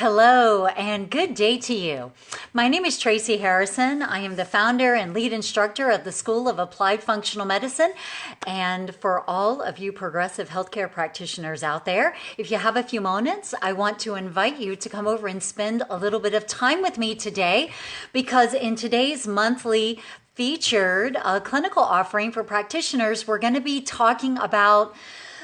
Hello and good day to you. My name is Tracy Harrison. I am the founder and lead instructor of the School of Applied Functional Medicine. And for all of you progressive healthcare practitioners out there, if you have a few moments, I want to invite you to come over and spend a little bit of time with me today, because in today's monthly featured clinical offering for practitioners, we're going to be talking about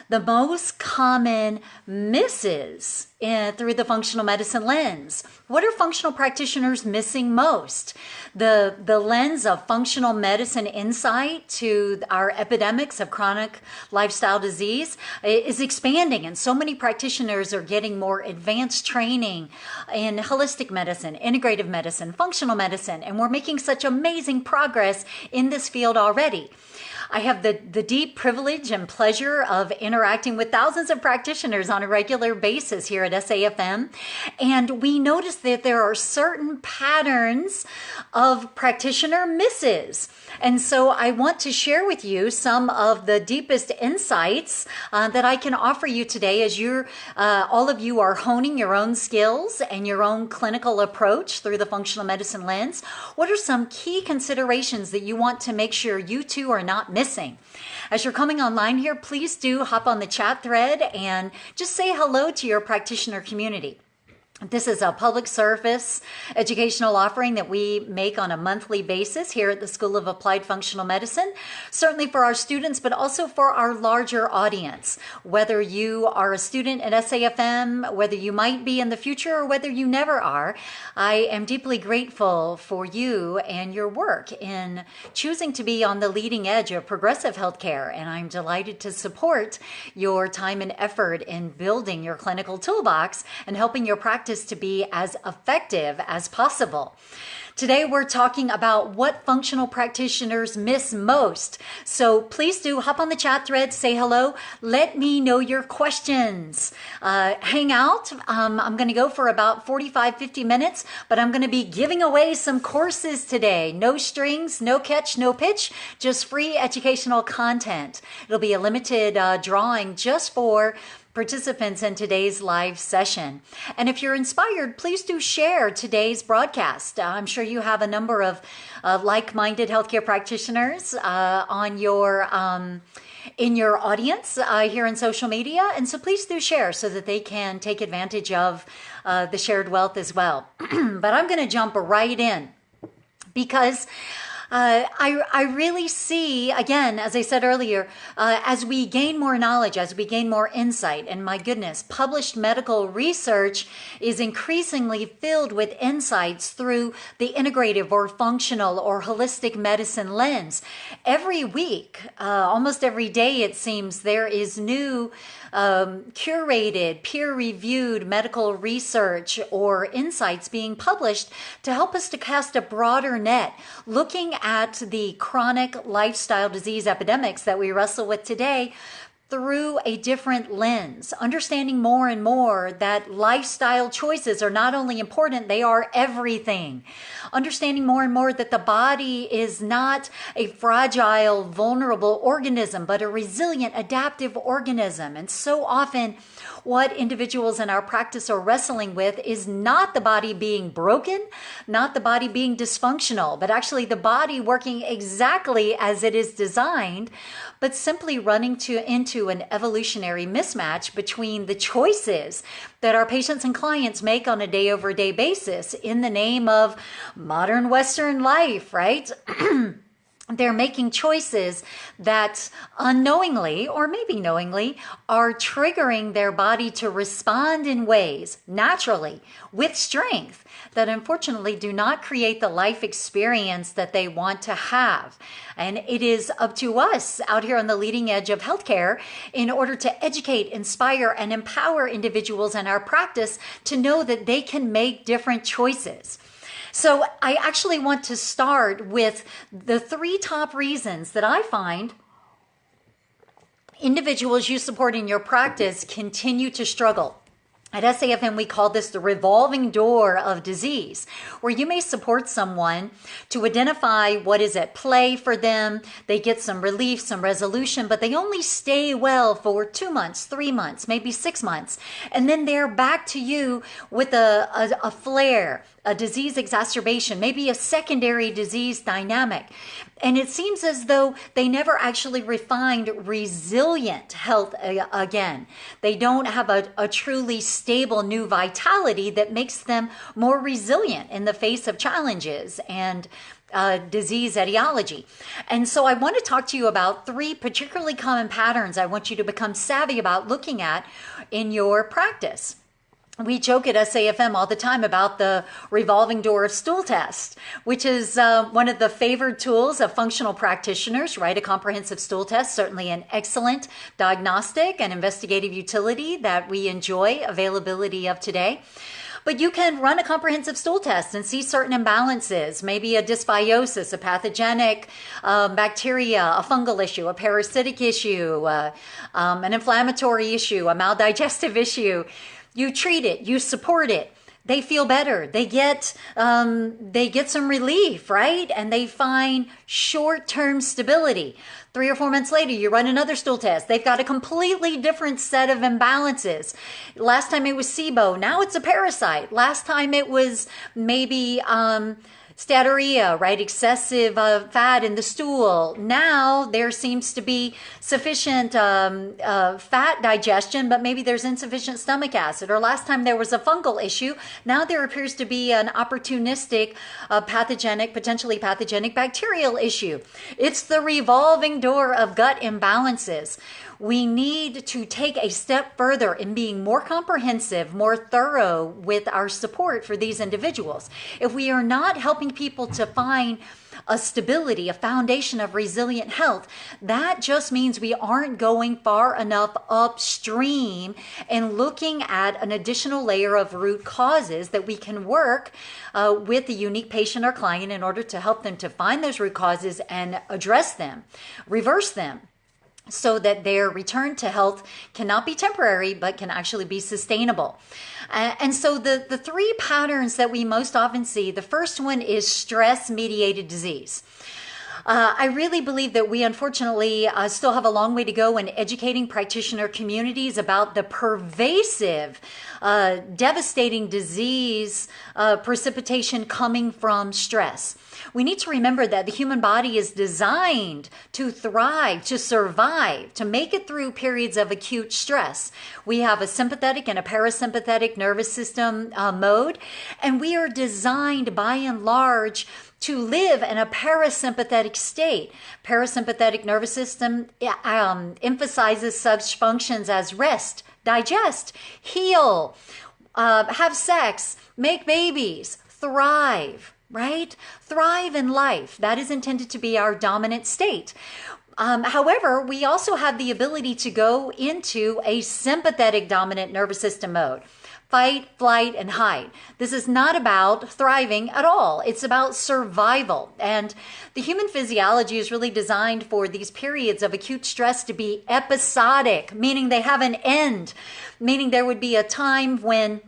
the most common misses through the functional medicine lens. What are functional practitioners missing most? The lens of functional medicine insight to our epidemics of chronic lifestyle disease is expanding, and so many practitioners are getting more advanced training in holistic medicine, integrative medicine, functional medicine, and we're making such amazing progress in this field already. I have the deep privilege and pleasure of interacting with thousands of practitioners on a regular basis here at SAFM, and we notice that there are certain patterns of practitioner misses. And so I want to share with you some of the deepest insights that I can offer you today as all of you are honing your own skills and your own clinical approach through the functional medicine lens. What are some key considerations that you want to make sure you too are not missing? As you're coming online here, please do hop on the chat thread and just say hello to your practitioner community. This is a public service educational offering that we make on a monthly basis here at the School of Applied Functional Medicine, certainly for our students, but also for our larger audience. Whether you are a student at SAFM, whether you might be in the future, or whether you never are, I am deeply grateful for you and your work in choosing to be on the leading edge of progressive healthcare, and I'm delighted to support your time and effort in building your clinical toolbox and helping your practice to be as effective as possible. Today we're talking about what functional practitioners miss most. So please do hop on the chat thread, say hello, let me know your questions. Hang out. I'm going to go for about 45-50 minutes, but I'm going to be giving away some courses today. No strings, no catch, no pitch, just free educational content. It'll be a limited drawing just for participants in today's live session. And if you're inspired, please do share today's broadcast. I'm sure you have a number of like-minded healthcare practitioners on your in your audience here in social media, and so please do share so that they can take advantage of the shared wealth as well. But I'm going to jump right in because I really see, again, as I said earlier, as we gain more knowledge, as we gain more insight, and my goodness, published medical research is increasingly filled with insights through the integrative or functional or holistic medicine lens. Every week, almost every day, it seems, there is new curated, peer-reviewed medical research or insights being published to help us to cast a broader net, looking at the chronic lifestyle disease epidemics that we wrestle with today through a different lens, understanding more and more that lifestyle choices are not only important, they are everything. Understanding more and more that the body is not a fragile, vulnerable organism, but a resilient, adaptive organism. And so often, what individuals in our practice are wrestling with is not the body being broken, not the body being dysfunctional, but actually the body working exactly as it is designed, but simply running into an evolutionary mismatch between the choices that our patients and clients make on a day-over-day basis in the name of modern Western life, right? They're making choices that unknowingly, or maybe knowingly, are triggering their body to respond in ways, naturally, with strength, that unfortunately do not create the life experience that they want to have. And it is up to us out here on the leading edge of healthcare in order to educate, inspire, and empower individuals in our practice to know that they can make different choices. So I actually want to start with the 3 top reasons that I find individuals you support in your practice continue to struggle. At SAFM, we call this the revolving door of disease, where you may support someone to identify what is at play for them. They get some relief, some resolution, but they only stay well for 2 months, 3 months, maybe 6 months. And then they're back to you with a flare, a disease exacerbation, maybe a secondary disease dynamic. And it seems as though they never actually refined resilient health again. They don't have a truly stable new vitality that makes them more resilient in the face of challenges and disease etiology. And so I want to talk to you about 3 particularly common patterns I want you to become savvy about looking at in your practice. We joke at SAFM all the time about the revolving door of stool test, which is one of the favored tools of functional practitioners, right? A comprehensive stool test, certainly an excellent diagnostic and investigative utility that we enjoy availability of today. But you can run a comprehensive stool test and see certain imbalances, maybe a dysbiosis, a pathogenic bacteria, a fungal issue, a parasitic issue, an inflammatory issue, a maldigestive issue. You treat it, you support it. They feel better. They get some relief, right? And they find short-term stability. 3 or 4 months later, you run another stool test. They've got a completely different set of imbalances. Last time it was SIBO. Now it's a parasite. Last time it was maybe steatorrhea, right? Excessive fat in the stool. Now there seems to be sufficient fat digestion, but maybe there's insufficient stomach acid. Or last time there was a fungal issue. Now there appears to be an opportunistic, potentially pathogenic bacterial issue. It's the revolving door of gut imbalances. We need to take a step further in being more comprehensive, more thorough with our support for these individuals. If we are not helping people to find a stability, a foundation of resilient health, that just means we aren't going far enough upstream and looking at an additional layer of root causes that we can work with the unique patient or client in order to help them to find those root causes and address them, reverse them, so that their return to health cannot be temporary, but can actually be sustainable. And so the 3 patterns that we most often see, the first one is stress-mediated disease. I really believe that we unfortunately still have a long way to go in educating practitioner communities about the pervasive, devastating disease precipitation coming from stress. We need to remember that the human body is designed to thrive, to survive, to make it through periods of acute stress. We have a sympathetic and a parasympathetic nervous system mode, and we are designed by and large to live in a parasympathetic state. Parasympathetic nervous system emphasizes such functions as rest, digest, heal, have sex, make babies, thrive, right? Thrive in life. That is intended to be our dominant state. However, we also have the ability to go into a sympathetic dominant nervous system mode. Fight, flight, and hide. This is not about thriving at all. It's about survival. And the human physiology is really designed for these periods of acute stress to be episodic, meaning they have an end, meaning there would be a time when,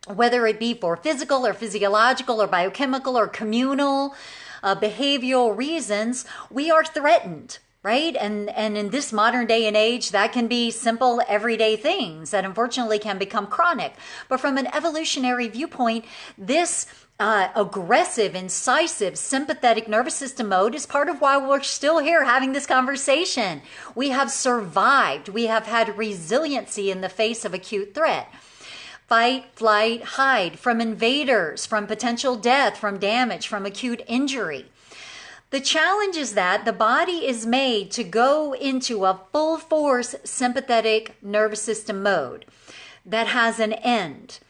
whether it be for physical or physiological or biochemical or communal, behavioral reasons, we are threatened. Right? And in this modern day and age, that can be simple everyday things that unfortunately can become chronic. But from an evolutionary viewpoint, this aggressive, incisive, sympathetic nervous system mode is part of why we're still here having this conversation. We have survived. We have had resiliency in the face of acute threat. Fight, flight, hide from invaders, from potential death, from damage, from acute injury. The challenge is that the body is made to go into a full force sympathetic nervous system mode that has an end,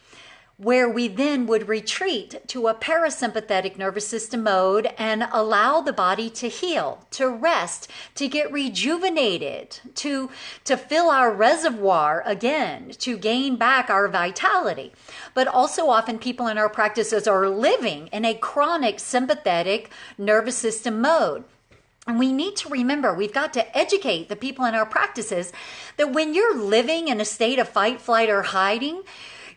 where we then would retreat to a parasympathetic nervous system mode and allow the body to heal, to rest, to get rejuvenated, to fill our reservoir again, to gain back our vitality. But also often people in our practices are living in a chronic sympathetic nervous system mode. And we need to remember, we've got to educate the people in our practices that when you're living in a state of fight, flight, or hiding,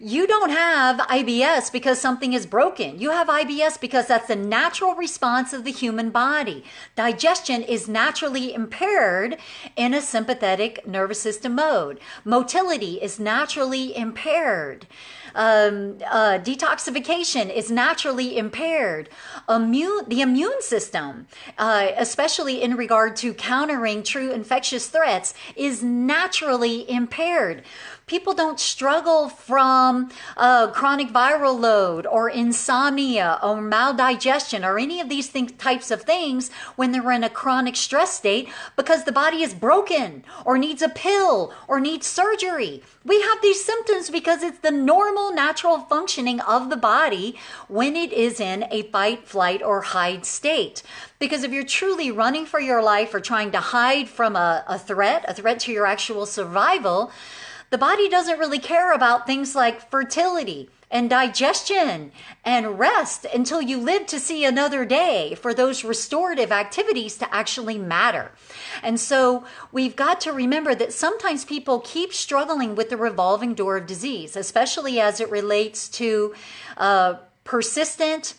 You don't have IBS because something is broken. You have IBS because that's the natural response of the human body. Digestion is naturally impaired in a sympathetic nervous system mode. Motility is naturally impaired. Detoxification is naturally impaired. The immune system, especially in regard to countering true infectious threats, is naturally impaired. People don't struggle from chronic viral load or insomnia or maldigestion or any of these types of things when they're in a chronic stress state because the body is broken or needs a pill or needs surgery. We have these symptoms because it's the normal, natural functioning of the body when it is in a fight, flight, or hide state. Because if you're truly running for your life or trying to hide from a threat to your actual survival, the body doesn't really care about things like fertility and digestion and rest until you live to see another day for those restorative activities to actually matter. And so we've got to remember that sometimes people keep struggling with the revolving door of disease, especially as it relates to persistent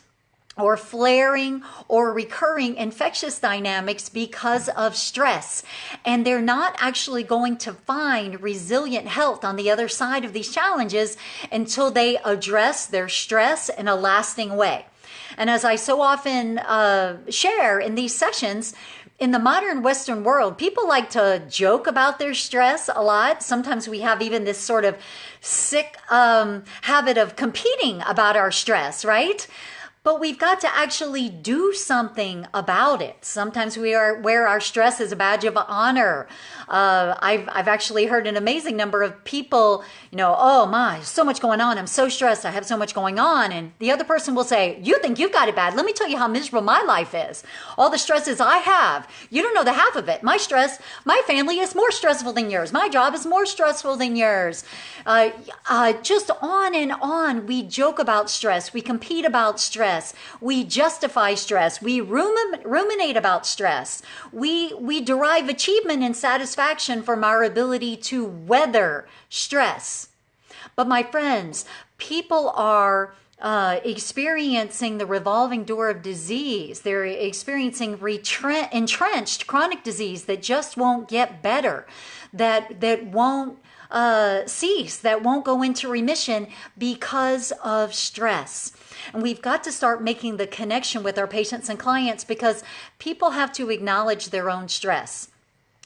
or flaring or recurring infectious dynamics because of stress. And they're not actually going to find resilient health on the other side of these challenges until they address their stress in a lasting way. And as I so often share in these sessions, in the modern Western world, people like to joke about their stress a lot. Sometimes we have even this sort of sick habit of competing about our stress, right? But we've got to actually do something about it. Sometimes we wear our stress as a badge of honor. I've actually heard an amazing number of people, oh my, so much going on. I'm so stressed. I have so much going on. And the other person will say, you think you've got it bad. Let me tell you how miserable my life is. All the stresses I have, you don't know the half of it. My family is more stressful than yours. My job is more stressful than yours. Just on and on. We joke about stress. We compete about stress. We justify stress. We ruminate about stress. We derive achievement and satisfaction from our ability to weather stress. But my friends, people are experiencing the revolving door of disease. They're experiencing entrenched chronic disease that just won't get better, that won't cease, that won't go into remission because of stress. And we've got to start making the connection with our patients and clients because people have to acknowledge their own stress.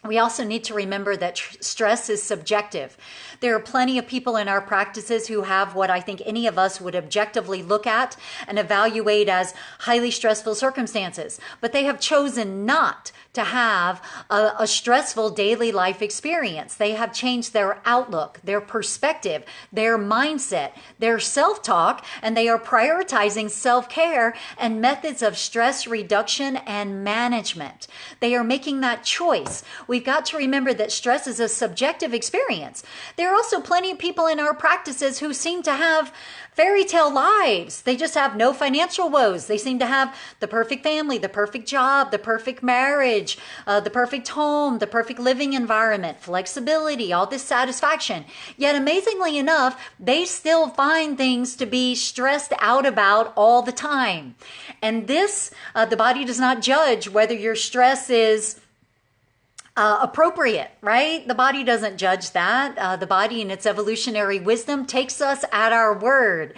We also need to remember that stress is subjective. There are plenty of people in our practices who have what I think any of us would objectively look at and evaluate as highly stressful circumstances, but they have chosen not to have a stressful daily life experience. They have changed their outlook, their perspective, their mindset, their self-talk, and they are prioritizing self-care and methods of stress reduction and management. They are making that choice. We've got to remember that stress is a subjective experience. There are also plenty of people in our practices who seem to have fairy tale lives. They just have no financial woes. They seem to have the perfect family, the perfect job, the perfect marriage, the perfect home, the perfect living environment, flexibility, all this satisfaction. Yet amazingly enough, they still find things to be stressed out about all the time. And this, the body does not judge whether your stress is appropriate, right? The body doesn't judge that. The body in its evolutionary wisdom takes us at our word.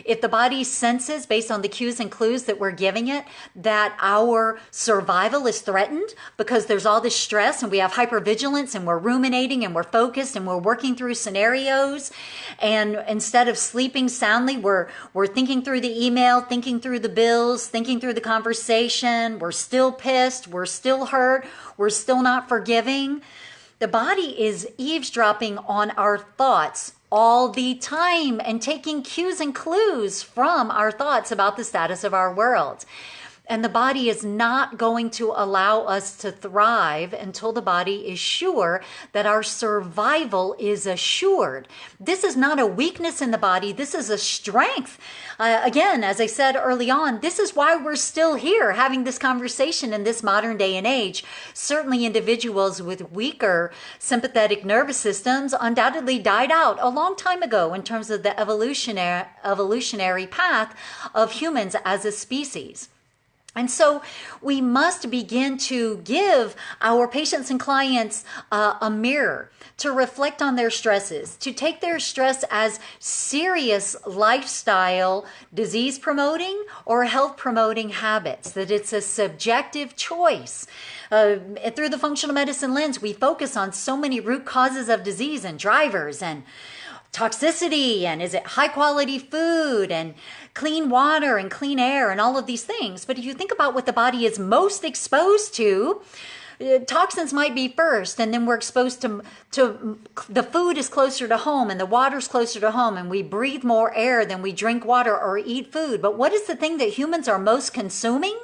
If the body senses, based on the cues and clues that we're giving it, that our survival is threatened because there's all this stress and we have hypervigilance and we're ruminating and we're focused and we're working through scenarios, and instead of sleeping soundly, we're thinking through the email, thinking through the bills, thinking through the conversation, we're still pissed, we're still hurt, we're still not forgiving. The body is eavesdropping on our thoughts all the time and taking cues and clues from our thoughts about the status of our world. And the body is not going to allow us to thrive until the body is sure that our survival is assured. This is not a weakness in the body. This is a strength. Again, as I said early on, this is why we're still here having this conversation in this modern day and age. Certainly individuals with weaker sympathetic nervous systems undoubtedly died out a long time ago in terms of the evolutionary path of humans as a species. And so we must begin to give our patients and clients a mirror to reflect on their stresses, to take their stress as serious lifestyle, disease promoting or health promoting habits, that it's a subjective choice. Through the functional medicine lens, we focus on so many root causes of disease and drivers and toxicity, and is it high quality food and clean water and clean air and all of these things. But if you think about what the body is most exposed to, toxins might be first, and then we're exposed to the food is closer to home and the water's closer to home, and we breathe more air than we drink water or eat food. But what is the thing that humans are most consuming?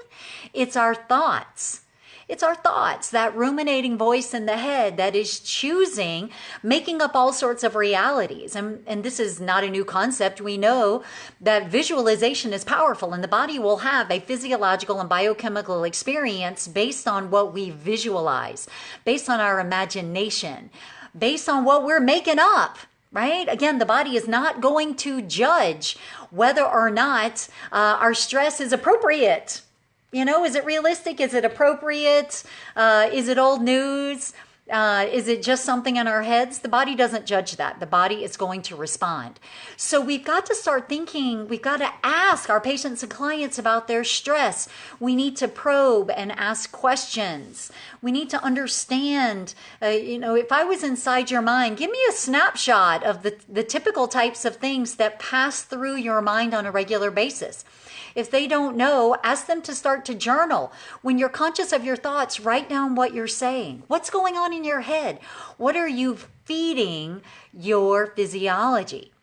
It's our thoughts. It's our thoughts, that ruminating voice in the head that is choosing, making up all sorts of realities. And this is not a new concept. We know that visualization is powerful, and the body will have a physiological and biochemical experience based on what we visualize, based on our imagination, based on what we're making up. Right? Again, the body is not going to judge whether or not our stress is appropriate. You know, is it realistic? Is it appropriate? Is it old news? Is it just something in our heads? The body doesn't judge that. The body is going to respond. So we've got to start thinking, we've got to ask our patients and clients about their stress. We need to probe and ask questions. We need to understand, if I was inside your mind, give me a snapshot of the typical types of things that pass through your mind on a regular basis. If they don't know, ask them to start to journal. When you're conscious of your thoughts, write down what you're saying. What's going on in your head? What are you feeding your physiology?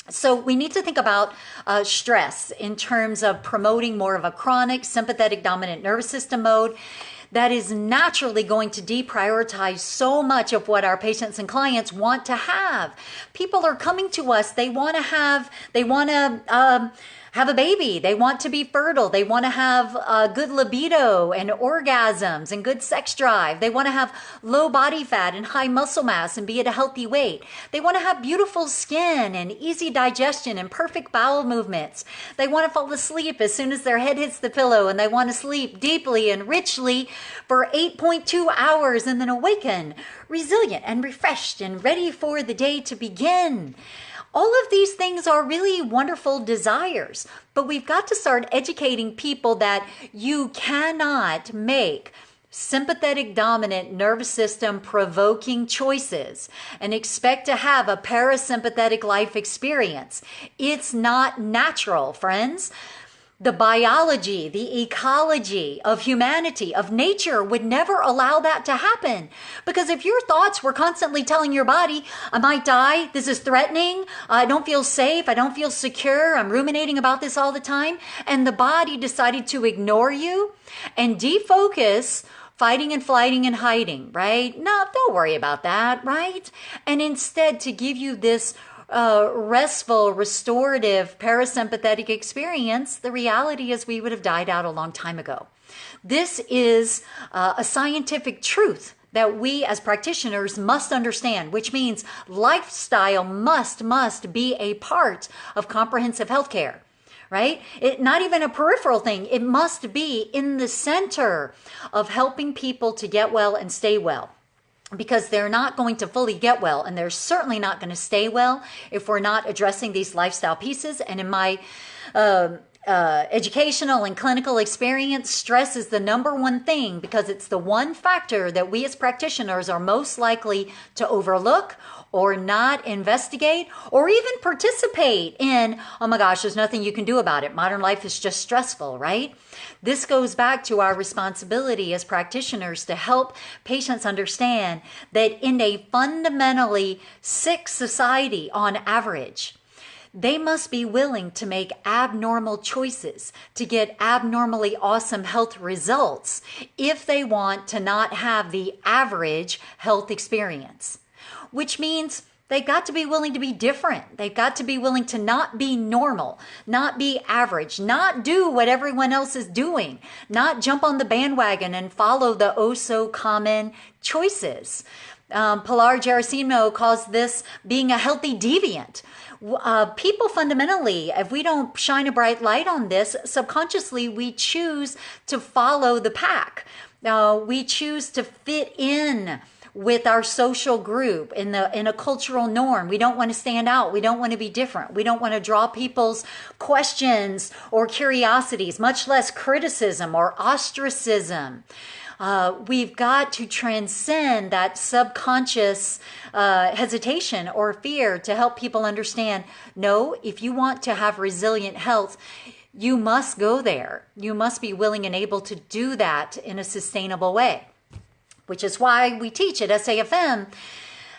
So we need to think about stress in terms of promoting more of a chronic sympathetic dominant nervous system mode that is naturally going to deprioritize so much of what our patients and clients want to have. People are coming to us. They want to have a baby. They want to be fertile. They want to have good libido and orgasms and good sex drive. They want to have low body fat and high muscle mass and be at a healthy weight. They want to have beautiful skin and easy digestion and perfect bowel movements. They want to fall asleep as soon as their head hits the pillow, and they want to sleep deeply and richly for 8.2 hours and then awaken resilient and refreshed and ready for the day to begin. All of these things are really wonderful desires, but we've got to start educating people that you cannot make sympathetic dominant nervous system provoking choices and expect to have a parasympathetic life experience. It's not natural, friends. The biology, the ecology of humanity, of nature would never allow that to happen. Because if your thoughts were constantly telling your body, I might die, this is threatening, I don't feel safe, I don't feel secure, I'm ruminating about this all the time, and the body decided to ignore you and defocus, fighting and flighting and hiding, right? No, don't worry about that, right? And instead to give you this restful, restorative, parasympathetic experience, the reality is we would have died out a long time ago. This is a scientific truth that we as practitioners must understand, which means lifestyle must be a part of comprehensive healthcare. Right? Not even a peripheral thing. It must be in the center of helping people to get well and stay well. Because they're not going to fully get well, and they're certainly not going to stay well if we're not addressing these lifestyle pieces. And in my educational and clinical experience, stress is the number one thing, because it's the one factor that we as practitioners are most likely to overlook or not investigate or even participate in. Oh my gosh, there's nothing you can do about it. Modern life is just stressful, right? This goes back to our responsibility as practitioners to help patients understand that in a fundamentally sick society on average, they must be willing to make abnormal choices to get abnormally awesome health results if they want to not have the average health experience, which means they've got to be willing to be different. They've got to be willing to not be normal, not be average, not do what everyone else is doing, not jump on the bandwagon and follow the oh so common choices. Pilar Gerasimo calls this being a healthy deviant. People fundamentally, if we don't shine a bright light on this, subconsciously we choose to follow the pack. We choose to fit in with our social group in a cultural norm. We don't want to stand out. We don't want to be different. We don't want to draw people's questions or curiosities, much less criticism or ostracism. We've got to transcend that subconscious hesitation or fear to help people understand, no, if you want to have resilient health, you must go there. You must be willing and able to do that in a sustainable way, which is why we teach at SAFM.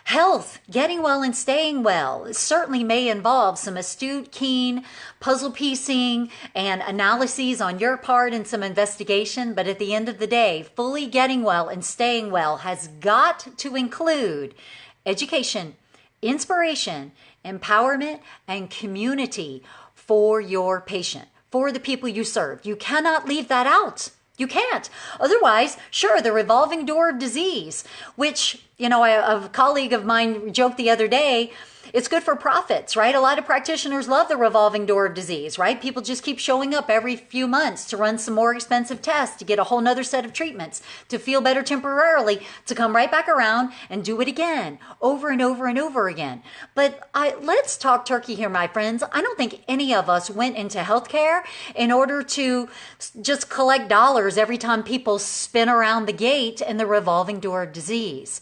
Health, getting well and staying well, certainly may involve some astute, keen puzzle piecing and analyses on your part and some investigation. But at the end of the day, fully getting well and staying well has got to include education, inspiration, empowerment, and community for your patient, for the people you serve. You cannot leave that out. You can't. Otherwise, sure, the revolving door of disease, which, a colleague of mine joked the other day, it's good for profits, right? A lot of practitioners love the revolving door of disease, right? People just keep showing up every few months to run some more expensive tests, to get a whole nother set of treatments, to feel better temporarily, to come right back around and do it again, over and over and over again. But let's talk turkey here, my friends. I don't think any of us went into healthcare in order to just collect dollars every time people spin around the gate in the revolving door of disease.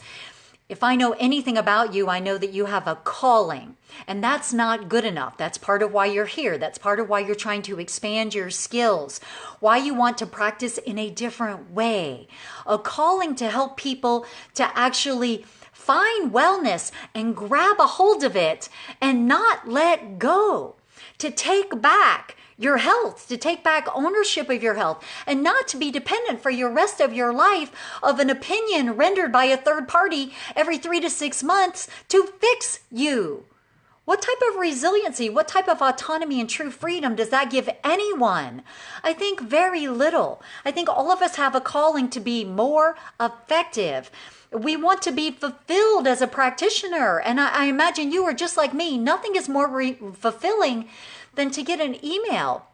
If I know anything about you, I know that you have a calling, and that's not good enough. That's part of why you're here. That's part of why you're trying to expand your skills, why you want to practice in a different way. A calling to help people to actually find wellness and grab a hold of it and not let go, to take back your health, to take back ownership of your health, and not to be dependent for your rest of your life of an opinion rendered by a third party every 3 to 6 months to fix you. What type of resiliency, what type of autonomy and true freedom does that give anyone? I think very little. I think all of us have a calling to be more effective. We want to be fulfilled as a practitioner. And I imagine you are just like me. Nothing is more fulfilling than to get an email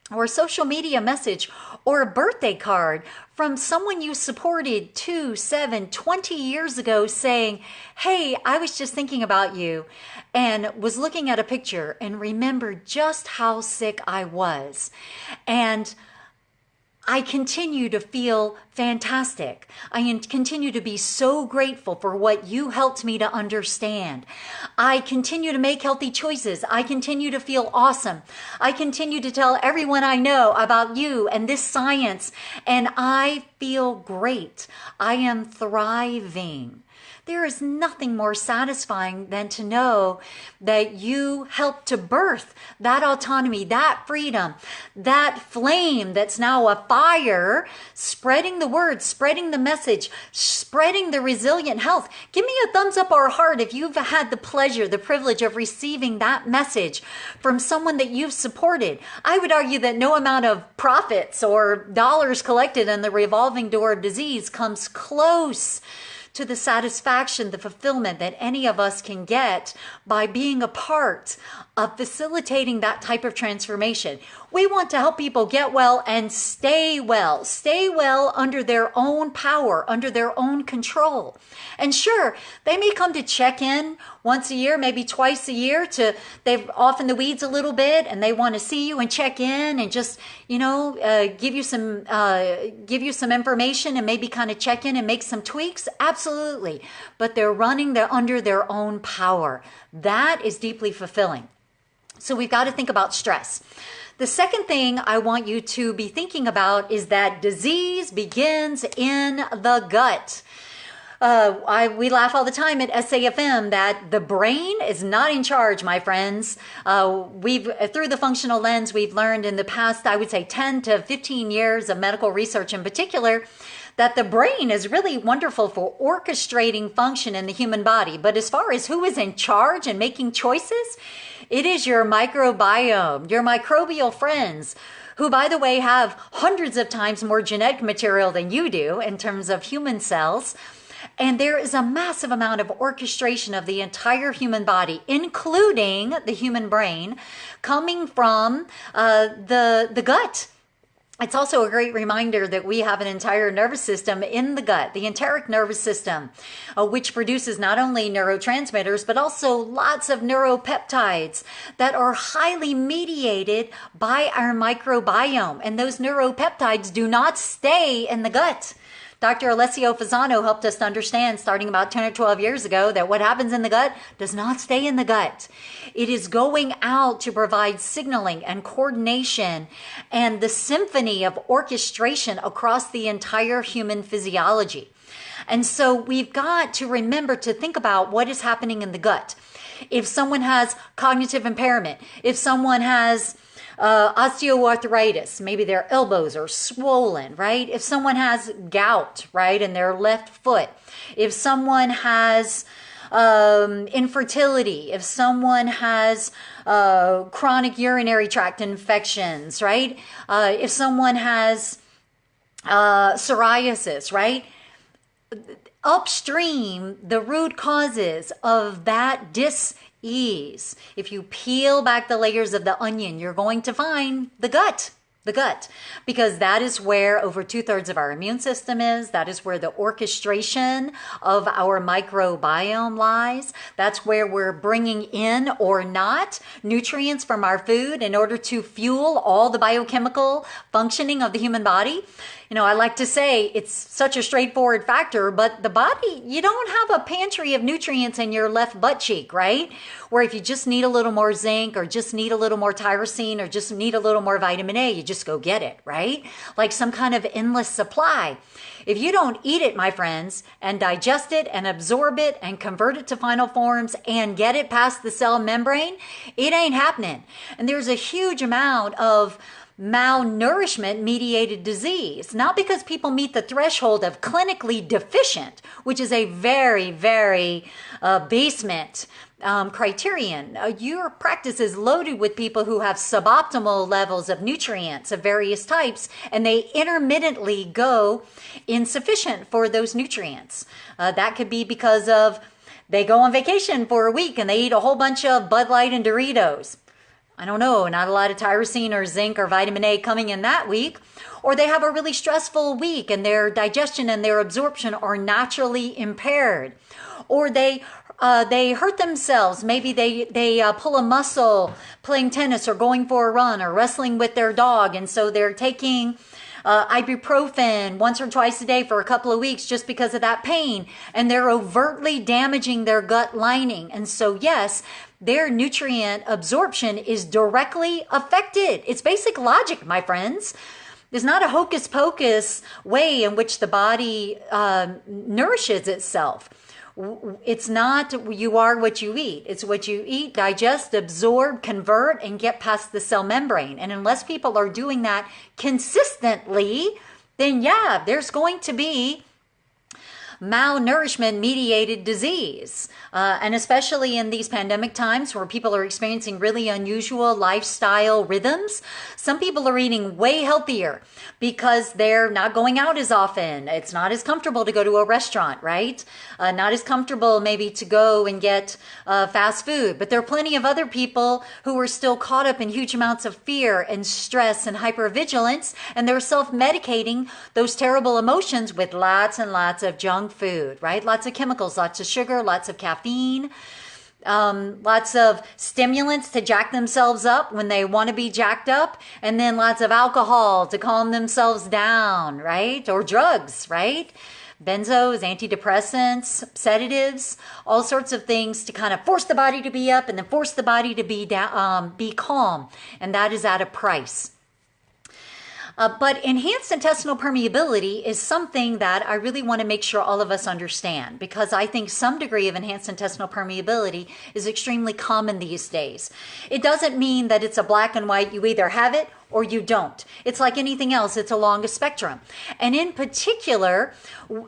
or a social media message or a birthday card from someone you supported 2, 7, 20 years ago saying, hey, I was just thinking about you and was looking at a picture and remembered just how sick I was. And I continue to feel fantastic. I continue to be so grateful for what you helped me to understand. I continue to make healthy choices. I continue to feel awesome. I continue to tell everyone I know about you and this science, and I feel great. I am thriving. There is nothing more satisfying than to know that you helped to birth that autonomy, that freedom, that flame that's now a fire, spreading the word, spreading the message, spreading the resilient health. Give me a thumbs up or a heart if you've had the pleasure, the privilege of receiving that message from someone that you've supported. I would argue that no amount of profits or dollars collected in the revolving door of disease comes close to the satisfaction, the fulfillment that any of us can get by being a part of facilitating that type of transformation. We want to help people get well and stay well under their own power, under their own control. And sure, they may come to check in once a year, maybe twice a year, they've off in the weeds a little bit and they want to see you and check in and just, give you some information and maybe kind of check in and make some tweaks. Absolutely. But they're under their own power. That is deeply fulfilling. So we've got to think about stress. The second thing I want you to be thinking about is that disease begins in the gut. We laugh all the time at SAFM that the brain is not in charge, my friends. Through the functional lens, we've learned in the past, I would say 10 to 15 years of medical research in particular, that the brain is really wonderful for orchestrating function in the human body. But as far as who is in charge and making choices, it is your microbiome, your microbial friends, who, by the way, have hundreds of times more genetic material than you do in terms of human cells. And there is a massive amount of orchestration of the entire human body, including the human brain, coming from the gut. It's also a great reminder that we have an entire nervous system in the gut, the enteric nervous system, which produces not only neurotransmitters, but also lots of neuropeptides that are highly mediated by our microbiome. And those neuropeptides do not stay in the gut. Dr. Alessio Fasano helped us to understand starting about 10 or 12 years ago that what happens in the gut does not stay in the gut. It is going out to provide signaling and coordination and the symphony of orchestration across the entire human physiology. And so we've got to remember to think about what is happening in the gut. If someone has cognitive impairment, if someone has osteoarthritis, maybe their elbows are swollen, right? If someone has gout, right, in their left foot, if someone has infertility, if someone has chronic urinary tract infections, right? If someone has psoriasis, right? Upstream, the root causes of that dis-ease, if you peel back the layers of the onion, you're going to find the gut, because that is where over 2/3 of our immune system is. That is where the orchestration of our microbiome lies. That's where we're bringing in or not nutrients from our food in order to fuel all the biochemical functioning of the human body. You know, I like to say it's such a straightforward factor, but the body, you don't have a pantry of nutrients in your left butt cheek, right? Where if you just need a little more zinc or just need a little more tyrosine or just need a little more vitamin A, you just go get it, right? Like some kind of endless supply. If you don't eat it, my friends, and digest it and absorb it and convert it to final forms and get it past the cell membrane, it ain't happening. And there's a huge amount of malnourishment mediated disease, not because people meet the threshold of clinically deficient, which is a very, very basement criterion. Your practice is loaded with people who have suboptimal levels of nutrients of various types, and they intermittently go insufficient for those nutrients. That could be because of they go on vacation for a week and they eat a whole bunch of Bud Light and Doritos. I don't know, not a lot of tyrosine or zinc or vitamin A coming in that week. Or they have a really stressful week and their digestion and their absorption are naturally impaired. Or they hurt themselves. Maybe they pull a muscle playing tennis or going for a run or wrestling with their dog. And so they're taking ibuprofen once or twice a day for a couple of weeks just because of that pain. And they're overtly damaging their gut lining. And so, yes, their nutrient absorption is directly affected. It's basic logic, my friends. There's not a hocus pocus way in which the body nourishes itself. It's not you are what you eat. It's what you eat, digest, absorb, convert, and get past the cell membrane. And unless people are doing that consistently, then yeah, there's going to be malnourishment mediated disease. And especially in these pandemic times where people are experiencing really unusual lifestyle rhythms, some people are eating way healthier because they're not going out as often. It's not as comfortable to go to a restaurant, right? Not as comfortable maybe to go and get fast food. But there are plenty of other people who are still caught up in huge amounts of fear and stress and hypervigilance, and they're self-medicating those terrible emotions with lots and lots of junk food, right? Lots of chemicals, lots of sugar, lots of caffeine, lots of stimulants to jack themselves up when they want to be jacked up, and then lots of alcohol to calm themselves down, right? Or drugs, right? Benzos, antidepressants, sedatives, all sorts of things to kind of force the body to be up and then force the body to be calm. And that is at a price. But enhanced intestinal permeability is something that I really want to make sure all of us understand, because I think some degree of enhanced intestinal permeability is extremely common these days. It doesn't mean that it's a black and white, you either have it or you don't. It's like anything else, it's along a spectrum. And in particular,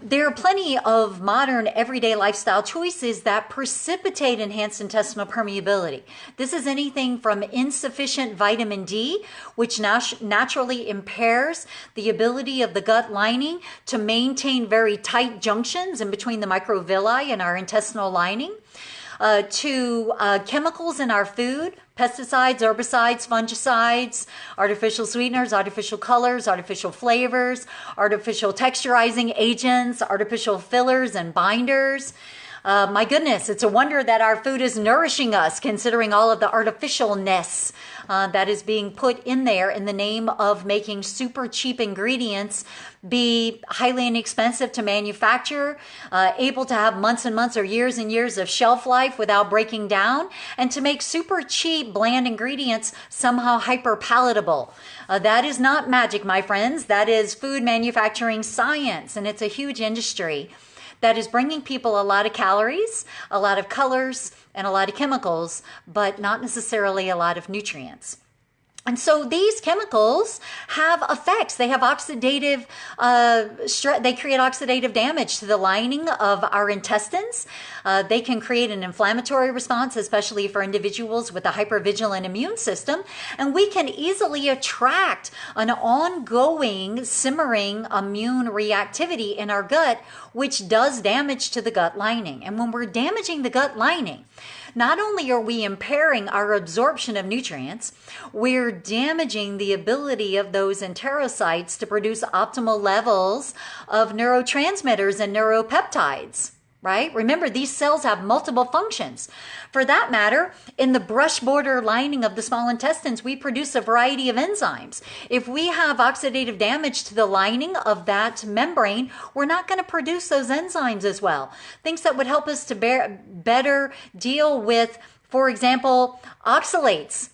there are plenty of modern everyday lifestyle choices that precipitate enhanced intestinal permeability. This is anything from insufficient vitamin D, which naturally impairs the ability of the gut lining to maintain very tight junctions in between the microvilli and our intestinal lining, to chemicals in our food, pesticides, herbicides, fungicides, artificial sweeteners, artificial colors, artificial flavors, artificial texturizing agents, artificial fillers and binders. My goodness, it's a wonder that our food is nourishing us, considering all of the artificialness that is being put in there in the name of making super cheap ingredients be highly inexpensive to manufacture, able to have months and months or years and years of shelf life without breaking down, and to make super cheap, bland ingredients somehow hyper palatable. That is not magic, my friends. That is food manufacturing science, and it's a huge industry that is bringing people a lot of calories, a lot of colors, and a lot of chemicals, but not necessarily a lot of nutrients. And so these chemicals have effects. They have oxidative, they create oxidative damage to the lining of our intestines. They can create an inflammatory response, especially for individuals with a hypervigilant immune system. And we can easily attract an ongoing, simmering immune reactivity in our gut, which does damage to the gut lining. And when we're damaging the gut lining, not only are we impairing our absorption of nutrients, we're damaging the ability of those enterocytes to produce optimal levels of neurotransmitters and neuropeptides, right? Remember, these cells have multiple functions. For that matter, in the brush border lining of the small intestines, we produce a variety of enzymes. If we have oxidative damage to the lining of that membrane, we're not going to produce those enzymes as well. Things that would help us to better deal with, for example, oxalates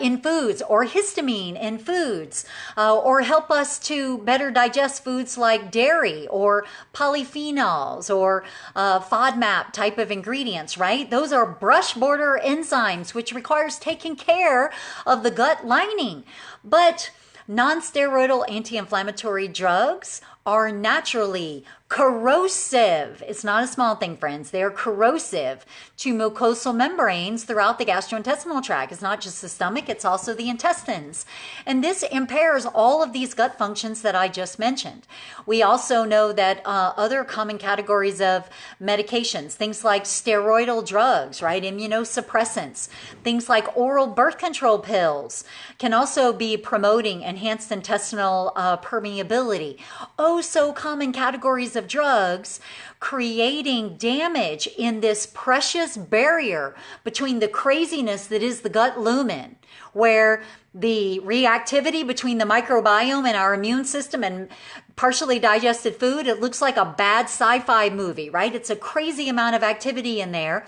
in foods, or histamine in foods, or help us to better digest foods like dairy or polyphenols or FODMAP type of ingredients, right? Those are brush border enzymes, which requires taking care of the gut lining. But non-steroidal anti-inflammatory drugs are naturally corrosive. It's not a small thing, friends. They are corrosive to mucosal membranes throughout the gastrointestinal tract. It's not just the stomach, it's also the intestines. And this impairs all of these gut functions that I just mentioned. We also know that other common categories of medications, things like steroidal drugs, right? Immunosuppressants, things like oral birth control pills can also be promoting enhanced intestinal permeability. Oh, so common categories of drugs creating damage in this precious barrier between the craziness that is the gut lumen, where the reactivity between the microbiome and our immune system and partially digested food, it looks like a bad sci-fi movie, right? It's a crazy amount of activity in there,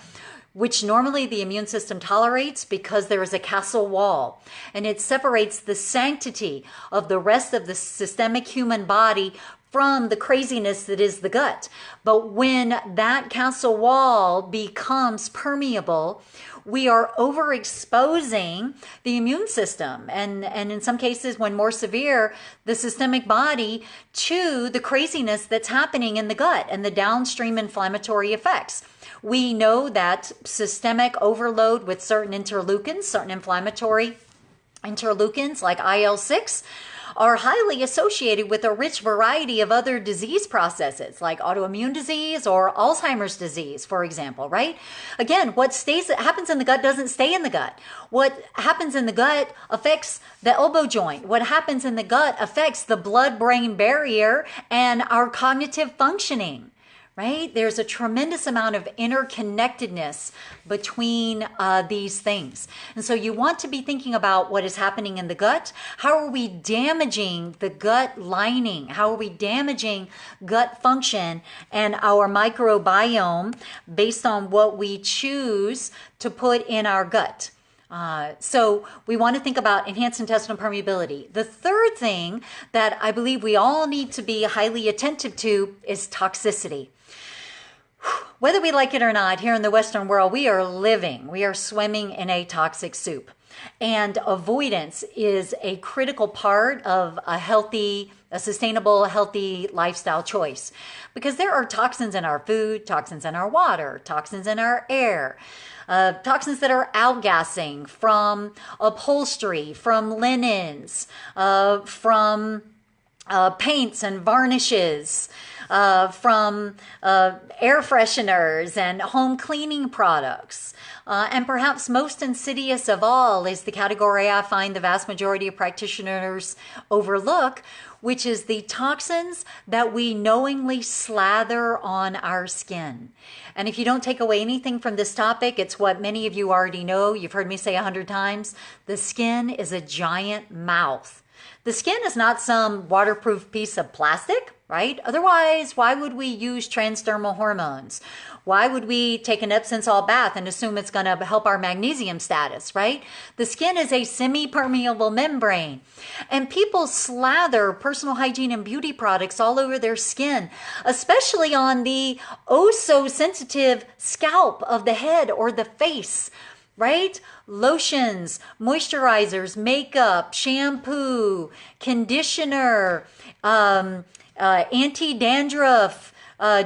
which normally the immune system tolerates because there is a castle wall, and it separates the sanctity of the rest of the systemic human body from the craziness that is the gut. But when that castle wall becomes permeable, we are overexposing the immune system, and in some cases, when more severe, the systemic body, to the craziness that's happening in the gut and the downstream inflammatory effects. We know that systemic overload with certain interleukins, certain inflammatory interleukins like IL-6, are highly associated with a rich variety of other disease processes like autoimmune disease or Alzheimer's disease, for example, right? Again, what happens in the gut doesn't stay in the gut. What happens in the gut affects the elbow joint. What happens in the gut affects the blood-brain barrier and our cognitive functioning. Right? There's a tremendous amount of interconnectedness between these things. And so you want to be thinking about what is happening in the gut. How are we damaging the gut lining? How are we damaging gut function and our microbiome based on what we choose to put in our gut? So we want to think about enhanced intestinal permeability. The third thing that I believe we all need to be highly attentive to is toxicity. Whether we like it or not, here in the Western world, we are swimming in a toxic soup. And avoidance is a critical part of a sustainable, healthy lifestyle choice. Because there are toxins in our food, toxins in our water, toxins in our air, toxins that are outgassing from upholstery, from linens, from paints and varnishes, from air fresheners and home cleaning products. And perhaps most insidious of all is the category I find the vast majority of practitioners overlook, which is the toxins that we knowingly slather on our skin. And if you don't take away anything from this topic, it's what many of you already know. You've heard me say 100 times. The skin is a giant mouth. The skin is not some waterproof piece of plastic, right? Otherwise, why would we use transdermal hormones? Why would we take an Epsom salt bath and assume it's going to help our magnesium status, right? The skin is a semi-permeable membrane. And people slather personal hygiene and beauty products all over their skin, especially on the oh-so-sensitive scalp of the head or the face, right? Lotions, moisturizers, makeup, shampoo, conditioner, anti-dandruff,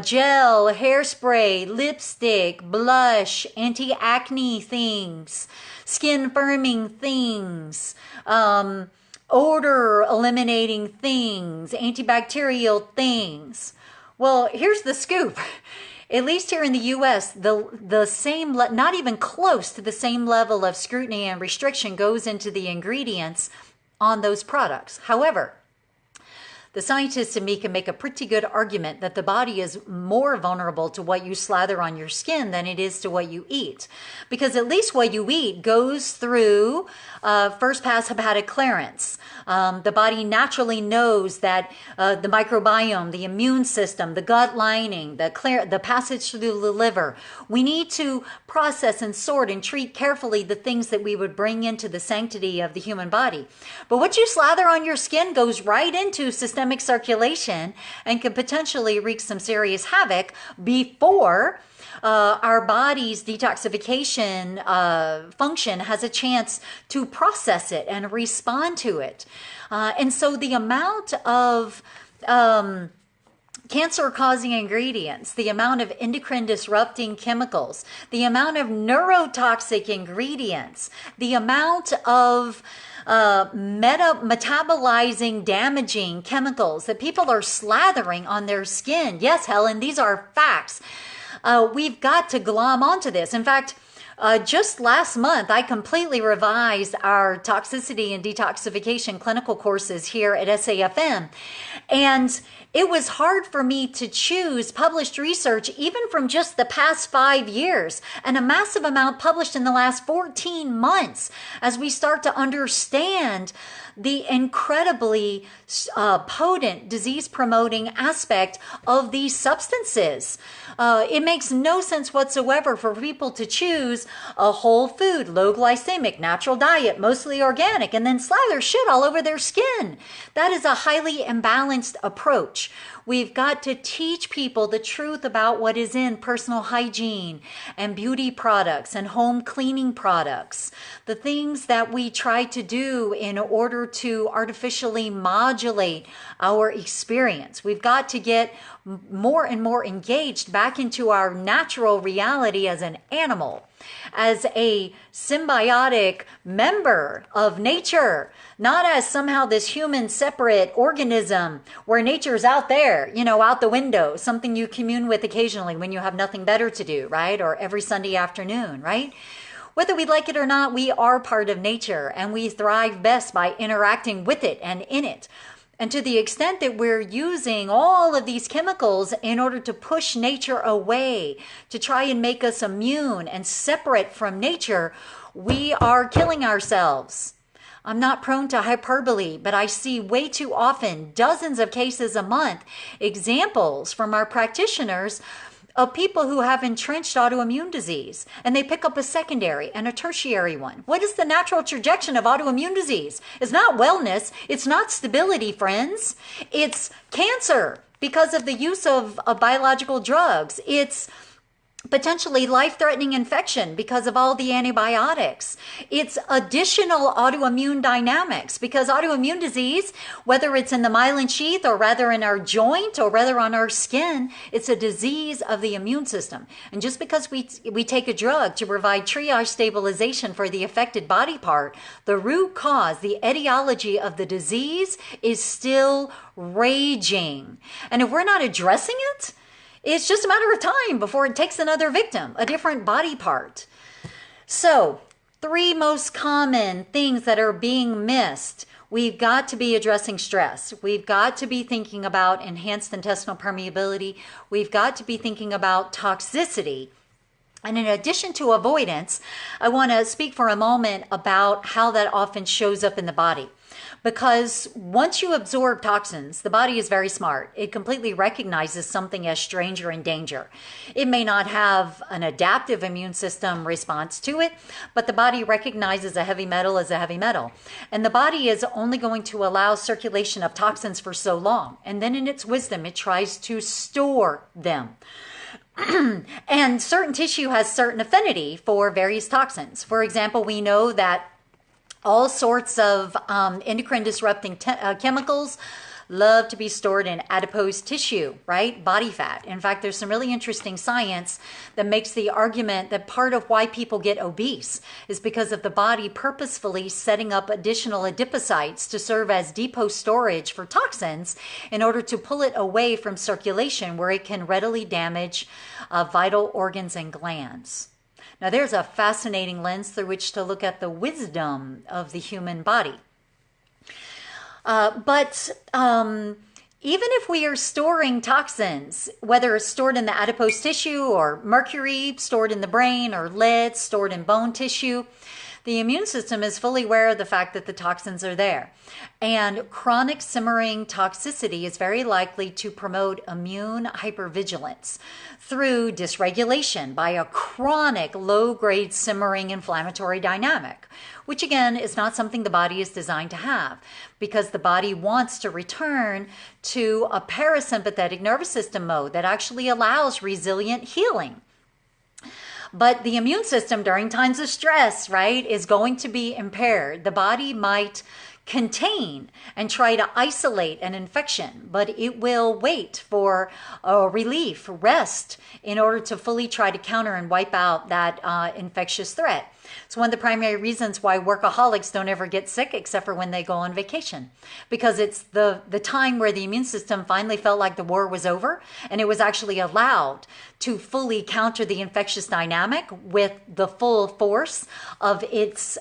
gel, hairspray, lipstick, blush, anti-acne things, skin firming things, odor eliminating things, antibacterial things. Well, here's the scoop. At least here in the US, the same, not even close to the same level of scrutiny and restriction goes into the ingredients on those products. However, the scientists in me can make a pretty good argument that the body is more vulnerable to what you slather on your skin than it is to what you eat. Because at least what you eat goes through first pass hepatic clearance. The body naturally knows that the microbiome, the immune system, the gut lining, the passage through the liver, we need to process and sort and treat carefully the things that we would bring into the sanctity of the human body. But what you slather on your skin goes right into systemic circulation and can potentially wreak some serious havoc before our body's detoxification function has a chance to process it and respond to it. And so the amount of cancer-causing ingredients, the amount of endocrine-disrupting chemicals, the amount of neurotoxic ingredients, the amount of metabolizing, damaging chemicals that people are slathering on their skin. Yes, Helen, these are facts. We've got to glom onto this. In fact, just last month, I completely revised our toxicity and detoxification clinical courses here at SAFM. And it was hard for me to choose published research, even from just the past 5 years, and a massive amount published in the last 14 months, as we start to understand the incredibly potent disease-promoting aspect of these substances. It makes no sense whatsoever for people to choose a whole food, low glycemic, natural diet, mostly organic, and then slather shit all over their skin. That is a highly imbalanced approach. We've got to teach people the truth about what is in personal hygiene and beauty products and home cleaning products. The things that we try to do in order to artificially modulate our experience. We've got to get more and more engaged back into our natural reality as an animal, as a symbiotic member of nature, not as somehow this human separate organism where nature's out there, out the window, something you commune with occasionally when you have nothing better to do, right? Or every Sunday afternoon, right? Whether we like it or not, we are part of nature and we thrive best by interacting with it and in it. And to the extent that we're using all of these chemicals in order to push nature away, to try and make us immune and separate from nature, we are killing ourselves. I'm not prone to hyperbole, but I see way too often, dozens of cases a month, examples from our practitioners of people who have entrenched autoimmune disease, and they pick up a secondary and a tertiary one. What is the natural trajection of autoimmune disease? It's not wellness. It's not stability, friends. It's cancer because of the use of biological drugs. It's potentially life-threatening infection because of all the antibiotics. It's additional autoimmune dynamics because autoimmune disease, whether it's in the myelin sheath or rather in our joint or rather on our skin, it's a disease of the immune system. And just because we take a drug to provide triage stabilization for the affected body part, the root cause, the etiology of the disease is still raging. And if we're not addressing it, it's just a matter of time before it takes another victim, a different body part. So, 3 most common things that are being missed. We've got to be addressing stress. We've got to be thinking about enhanced intestinal permeability. We've got to be thinking about toxicity. And in addition to avoidance, I want to speak for a moment about how that often shows up in the body. Because once you absorb toxins, the body is very smart. It completely recognizes something as strange or in danger. It may not have an adaptive immune system response to it, but the body recognizes a heavy metal as a heavy metal. And the body is only going to allow circulation of toxins for so long. And then in its wisdom, it tries to store them. And certain tissue has certain affinity for various toxins. For example, we know that all sorts of endocrine disrupting chemicals love to be stored in adipose tissue, right? Body fat. In fact, there's some really interesting science that makes the argument that part of why people get obese is because of the body purposefully setting up additional adipocytes to serve as depot storage for toxins in order to pull it away from circulation where it can readily damage vital organs and glands. Now, there's a fascinating lens through which to look at the wisdom of the human body. But even if we are storing toxins, whether it's stored in the adipose tissue or mercury stored in the brain or lead stored in bone tissue, the immune system is fully aware of the fact that the toxins are there. And chronic simmering toxicity is very likely to promote immune hypervigilance through dysregulation by a chronic low-grade simmering inflammatory dynamic, which again is not something the body is designed to have because the body wants to return to a parasympathetic nervous system mode that actually allows resilient healing. But the immune system during times of stress, right, is going to be impaired. The body might contain and try to isolate an infection, but it will wait for relief, rest, in order to fully try to counter and wipe out that infectious threat. It's one of the primary reasons why workaholics don't ever get sick except for when they go on vacation, because it's the time where the immune system finally felt like the war was over and it was actually allowed to fully counter the infectious dynamic with the full force of its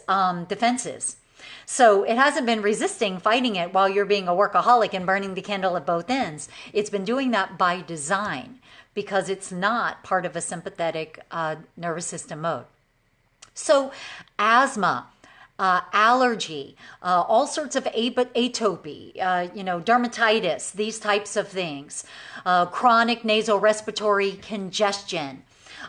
defenses. So it hasn't been resisting fighting it while you're being a workaholic and burning the candle at both ends. It's been doing that by design because it's not part of a sympathetic nervous system mode. So asthma, allergy, all sorts of atopy, dermatitis, these types of things, chronic nasal respiratory congestion,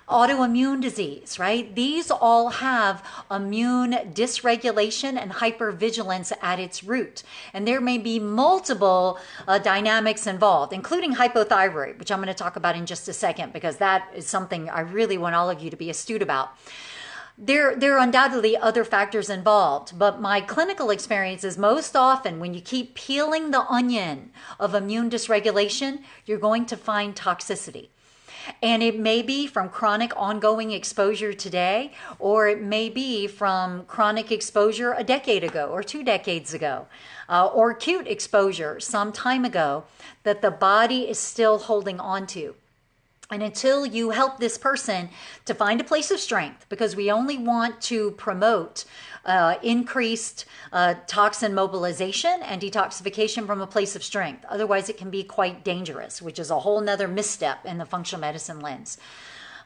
autoimmune disease, right? These all have immune dysregulation and hypervigilance at its root. And there may be multiple dynamics involved, including hypothyroid, which I'm going to talk about in just a second, because that is something I really want all of you to be astute about. There are undoubtedly other factors involved, but my clinical experience is most often when you keep peeling the onion of immune dysregulation, you're going to find toxicity. And it may be from chronic ongoing exposure today, or it may be from chronic exposure a decade ago or 2 decades ago, or acute exposure some time ago that the body is still holding on to. And until you help this person to find a place of strength, because we only want to promote increased toxin mobilization and detoxification from a place of strength. Otherwise, it can be quite dangerous, which is a whole nother misstep in the functional medicine lens.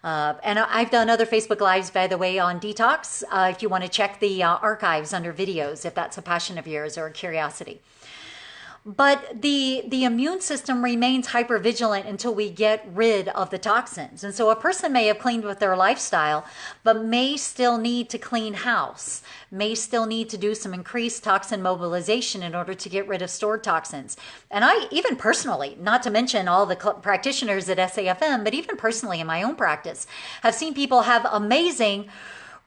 And I've done other Facebook Lives, by the way, on detox, if you want to check the archives under videos, if that's a passion of yours or a curiosity. But the immune system remains hypervigilant until we get rid of the toxins. And so a person may have cleaned with their lifestyle, but may still need to clean house, may still need to do some increased toxin mobilization in order to get rid of stored toxins. And I, even personally, not to mention all the practitioners at SAFM, but even personally in my own practice, have seen people have amazing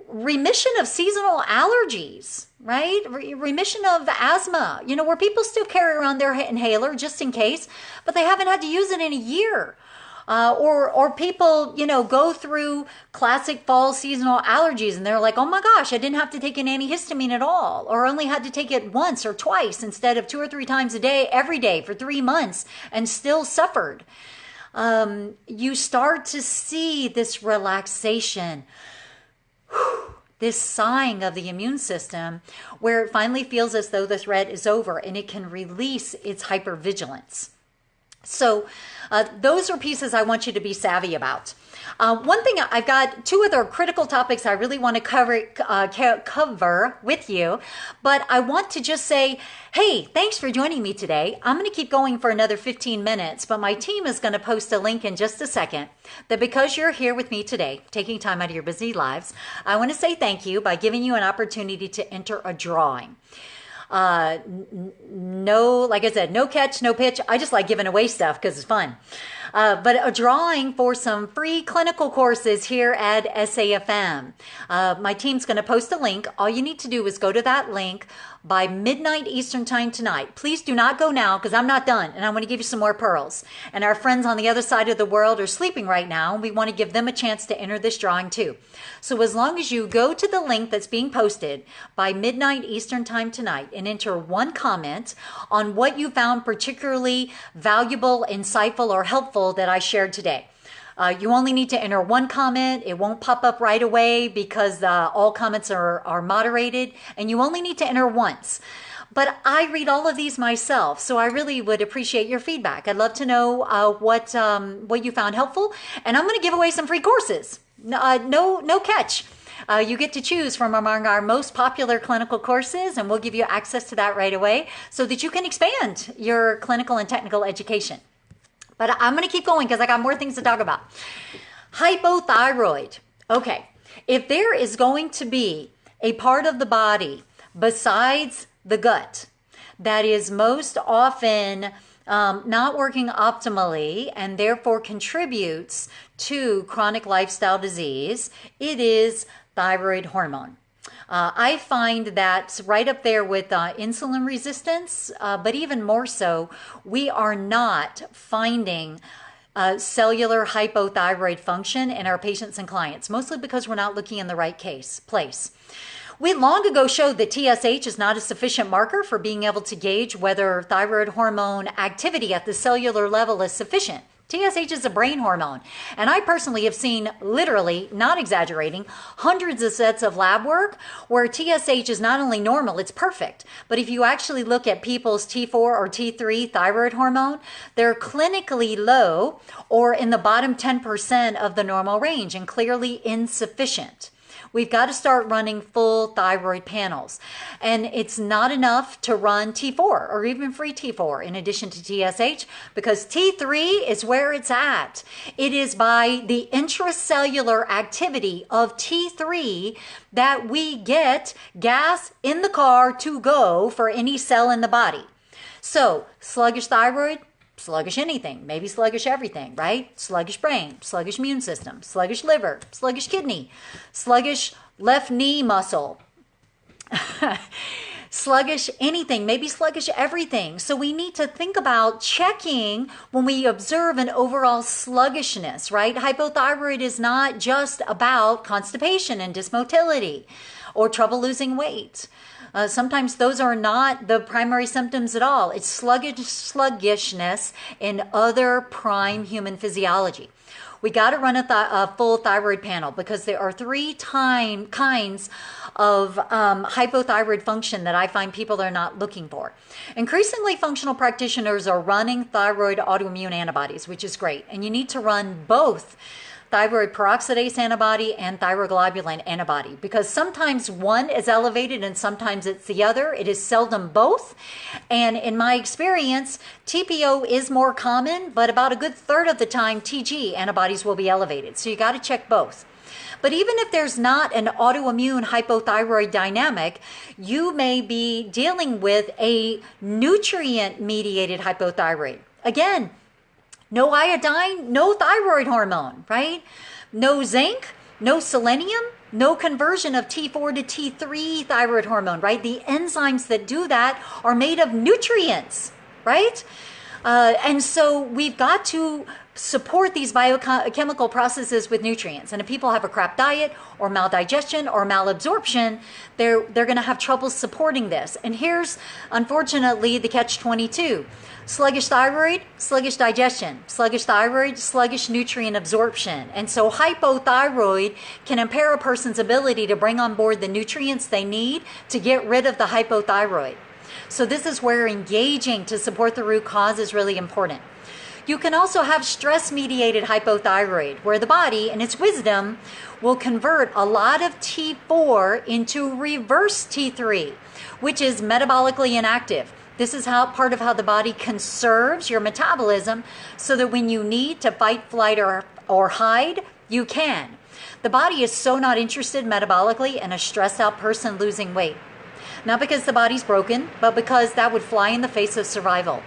remission of seasonal allergies, right? Remission of asthma, where people still carry around their inhaler just in case, but they haven't had to use it in a year. Or people, go through classic fall seasonal allergies and they're like, oh my gosh, I didn't have to take an antihistamine at all, or only had to take it once or twice instead of 2 or 3 times a day, every day for 3 months, and still suffered. You start to see this relaxation, this sighing of the immune system, where it finally feels as though the threat is over and it can release its hypervigilance. So those are pieces I want you to be savvy about. One thing, I've got 2 other critical topics I really want to cover with you, but I want to just say, hey, thanks for joining me today. I'm going to keep going for another 15 minutes, but my team is going to post a link in just a second that because you're here with me today, taking time out of your busy lives, I want to say thank you by giving you an opportunity to enter a drawing. No, like I said, no catch, no pitch. I just like giving away stuff because it's fun. But a drawing for some free clinical courses here at SAFM. My team's going to post a link. All you need to do is go to that link by midnight Eastern time tonight. Please do not go now because I'm not done and I want to give you some more pearls. And our friends on the other side of the world are sleeping right now, and we want to give them a chance to enter this drawing too. So as long as you go to the link that's being posted by midnight Eastern time tonight and enter one comment on what you found particularly valuable, insightful, or helpful that I shared today. You only need to enter one comment. It won't pop up right away because all comments are moderated, and you only need to enter once. But I read all of these myself, so I really would appreciate your feedback. I'd love to know what you found helpful, and I'm going to give away some free courses. No catch. You get to choose from among our most popular clinical courses, and we'll give you access to that right away so that you can expand your clinical and technical education. But I'm going to keep going because I got more things to talk about. Hypothyroid. Okay, if there is going to be a part of the body besides the gut that is most often not working optimally and therefore contributes to chronic lifestyle disease, it is thyroid hormone. I find that's right up there with insulin resistance, but even more so, we are not finding cellular hypothyroid function in our patients and clients, mostly because we're not looking in the right place. We long ago showed that TSH is not a sufficient marker for being able to gauge whether thyroid hormone activity at the cellular level is sufficient. TSH is a brain hormone. And I personally have seen, literally, not exaggerating, hundreds of sets of lab work where TSH is not only normal, it's perfect. But if you actually look at people's T4 or T3 thyroid hormone, they're clinically low or in the bottom 10% of the normal range and clearly insufficient. We've got to start running full thyroid panels. And it's not enough to run T4 or even free T4 in addition to TSH, because T3 is where it's at. It is by the intracellular activity of T3 that we get gas in the car to go for any cell in the body. So sluggish thyroid, sluggish anything, maybe sluggish everything, right? Sluggish brain, sluggish immune system, sluggish liver, sluggish kidney, sluggish left knee muscle, sluggish anything, maybe sluggish everything. So we need to think about checking when we observe an overall sluggishness, right? Hypothyroid is not just about constipation and dysmotility or trouble losing weight. Sometimes those are not the primary symptoms at all. It's sluggishness in other prime human physiology. We got to run a full thyroid panel because there are 3 kinds of hypothyroid function that I find people are not looking for. Increasingly, functional practitioners are running thyroid autoimmune antibodies, which is great. And you need to run both thyroid peroxidase antibody and thyroglobulin antibody, because sometimes one is elevated and sometimes it's the other. It is seldom both. And in my experience, TPO is more common, but about a good third of the time, TG antibodies will be elevated. So you got to check both. But even if there's not an autoimmune hypothyroid dynamic, you may be dealing with a nutrient-mediated hypothyroid. Again, no iodine, no thyroid hormone, right? No zinc, no selenium, no conversion of T4 to T3 thyroid hormone, right? The enzymes that do that are made of nutrients, right? And so we've got to support these biochemical processes with nutrients. And if people have a crap diet or maldigestion or malabsorption, they're going to have trouble supporting this. And here's, unfortunately, the catch-22. Sluggish thyroid, sluggish digestion. Sluggish thyroid, sluggish nutrient absorption. And so hypothyroid can impair a person's ability to bring on board the nutrients they need to get rid of the hypothyroid. So this is where engaging to support the root cause is really important. You can also have stress-mediated hypothyroid, where the body, in its wisdom, will convert a lot of T4 into reverse T3, which is metabolically inactive. This is part of how the body conserves your metabolism so that when you need to fight, flight, or hide, you can. The body is so not interested metabolically in a stressed out person losing weight. Not because the body's broken, but because that would fly in the face of survival.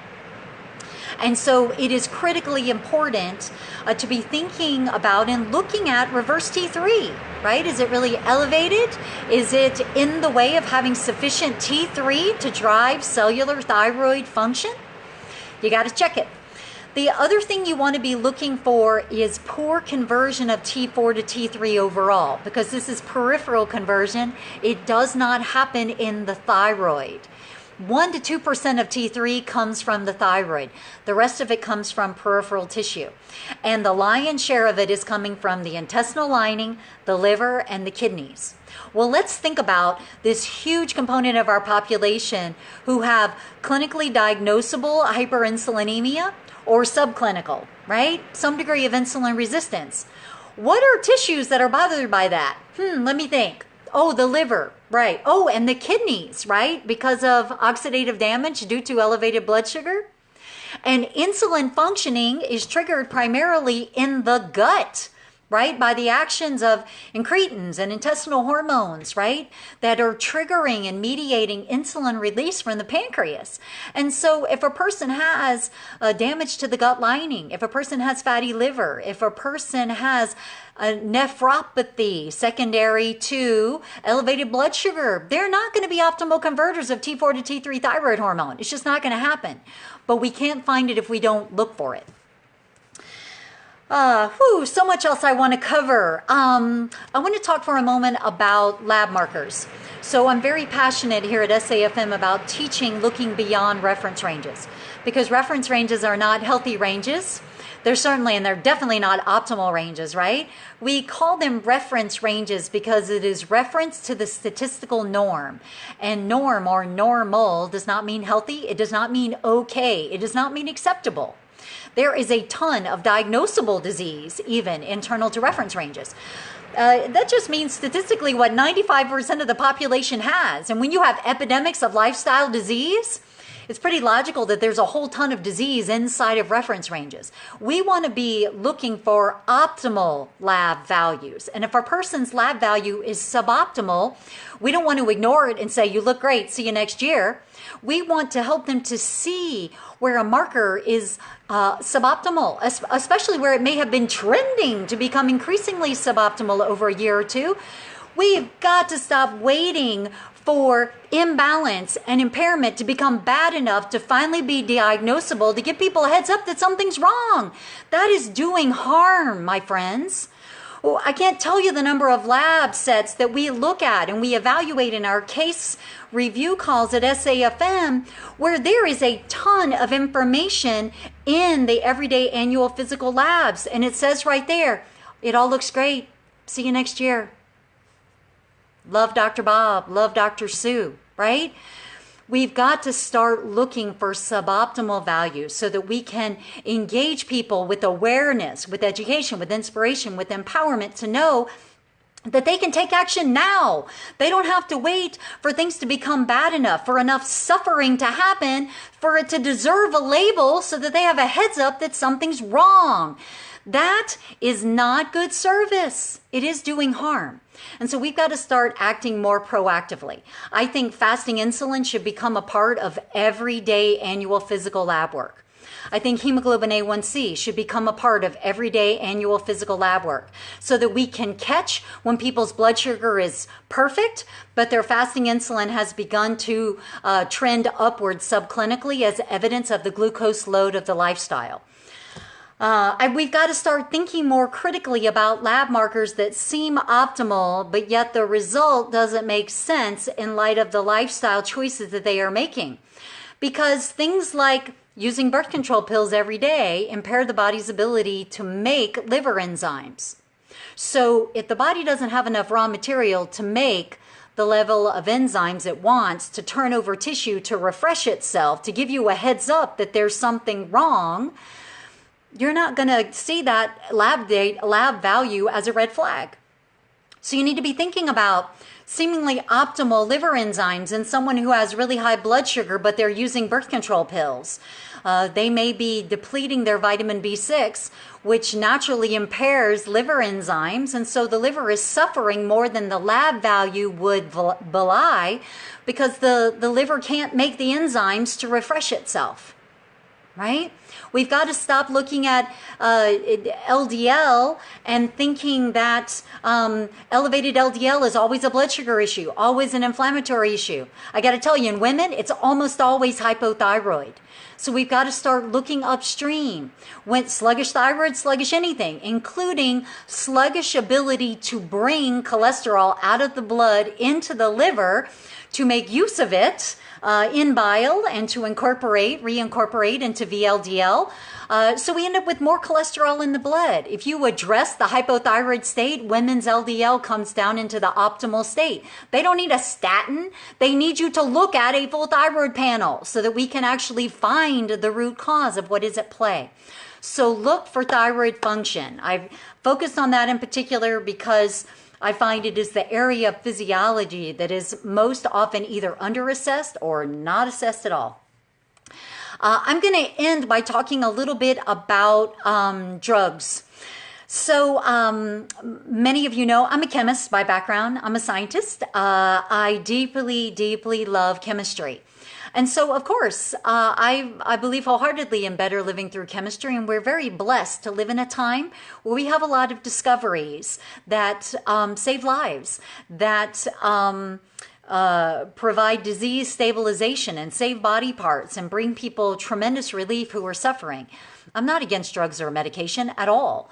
And so it is critically important to be thinking about and looking at reverse T3, right? Is it really elevated? Is it in the way of having sufficient T3 to drive cellular thyroid function? You got to check it. The other thing you want to be looking for is poor conversion of T4 to T3 overall, because this is peripheral conversion. It does not happen in the thyroid. 1 to 2% of T3 comes from the thyroid. The rest of it comes from peripheral tissue. And the lion's share of it is coming from the intestinal lining, the liver, and the kidneys. Well, let's think about this huge component of our population who have clinically diagnosable hyperinsulinemia or subclinical, right? Some degree of insulin resistance. What are tissues that are bothered by that? Let me think. Oh, the liver, right. Oh, and the kidneys, right? Because of oxidative damage due to elevated blood sugar. And insulin functioning is triggered primarily in the gut, right? By the actions of incretins and intestinal hormones, right? That are triggering and mediating insulin release from the pancreas. And so if a person has damage to the gut lining, if a person has fatty liver, if a person has a nephropathy secondary to elevated blood sugar, they're not going to be optimal converters of T4 to T3 thyroid hormone. It's just not going to happen. But we can't find it if we don't look for it. So much else I want to cover. I want to talk for a moment about lab markers. So I'm very passionate here at SAFM about teaching looking beyond reference ranges, because reference ranges are not healthy ranges. They're certainly, and they're definitely not optimal ranges, right? We call them reference ranges because it is reference to the statistical norm. And norm or normal does not mean healthy. It does not mean okay. It does not mean acceptable. There is a ton of diagnosable disease, even internal to reference ranges. That just means statistically what 95% of the population has. And when you have epidemics of lifestyle disease, it's pretty logical that there's a whole ton of disease inside of reference ranges. We want to be looking for optimal lab values. And if a person's lab value is suboptimal, we don't want to ignore it and say, you look great, see you next year. We want to help them to see where a marker is suboptimal, especially where it may have been trending to become increasingly suboptimal over a year or two. We've got to stop waiting for imbalance and impairment to become bad enough to finally be diagnosable, to give people a heads up that something's wrong. That is doing harm, my friends. Well, I can't tell you the number of lab sets that we look at and we evaluate in our case review calls at SAFM, where there is a ton of information in the everyday annual physical labs. And it says right there, it all looks great. See you next year. Love Dr. Bob, love Dr. Sue, right? We've got to start looking for suboptimal values so that we can engage people with awareness, with education, with inspiration, with empowerment to know that they can take action now. They don't have to wait for things to become bad enough, for enough suffering to happen, for it to deserve a label so that they have a heads up that something's wrong. That is not good service. It is doing harm. And so we've got to start acting more proactively. I think fasting insulin should become a part of everyday annual physical lab work. I think hemoglobin A1C should become a part of everyday annual physical lab work so that we can catch when people's blood sugar is perfect, but their fasting insulin has begun to trend upward subclinically as evidence of the glucose load of the lifestyle. We've got to start thinking more critically about lab markers that seem optimal, but yet the result doesn't make sense in light of the lifestyle choices that they are making. Because things like using birth control pills every day impair the body's ability to make liver enzymes. So if the body doesn't have enough raw material to make the level of enzymes it wants to turn over tissue to refresh itself, to give you a heads up that there's something wrong, you're not going to see that lab value as a red flag. So you need to be thinking about seemingly optimal liver enzymes in someone who has really high blood sugar, but they're using birth control pills. They may be depleting their vitamin B6, which naturally impairs liver enzymes. And so the liver is suffering more than the lab value would belie because the liver can't make the enzymes to refresh itself, right? We've got to stop looking at LDL and thinking that elevated LDL is always a blood sugar issue, always an inflammatory issue. I got to tell you, in women, it's almost always hypothyroid. So we've got to start looking upstream. When sluggish thyroid, sluggish anything, including sluggish ability to bring cholesterol out of the blood into the liver to make use of it in bile and to reincorporate into VLDL. So we end up with more cholesterol in the blood. If you address the hypothyroid state, women's LDL comes down into the optimal state. They don't need a statin. They need you to look at a full thyroid panel so that we can actually find the root cause of what is at play. So look for thyroid function. I've focused on that in particular because I find it is the area of physiology that is most often either under-assessed or not assessed at all. I'm going to end by talking a little bit about drugs. So many of you know I'm a chemist by background. I'm a scientist. I deeply, deeply love chemistry. And so, of course, I believe wholeheartedly in better living through chemistry, and we're very blessed to live in a time where we have a lot of discoveries that save lives, that provide disease stabilization and save body parts and bring people tremendous relief who are suffering. I'm not against drugs or medication at all.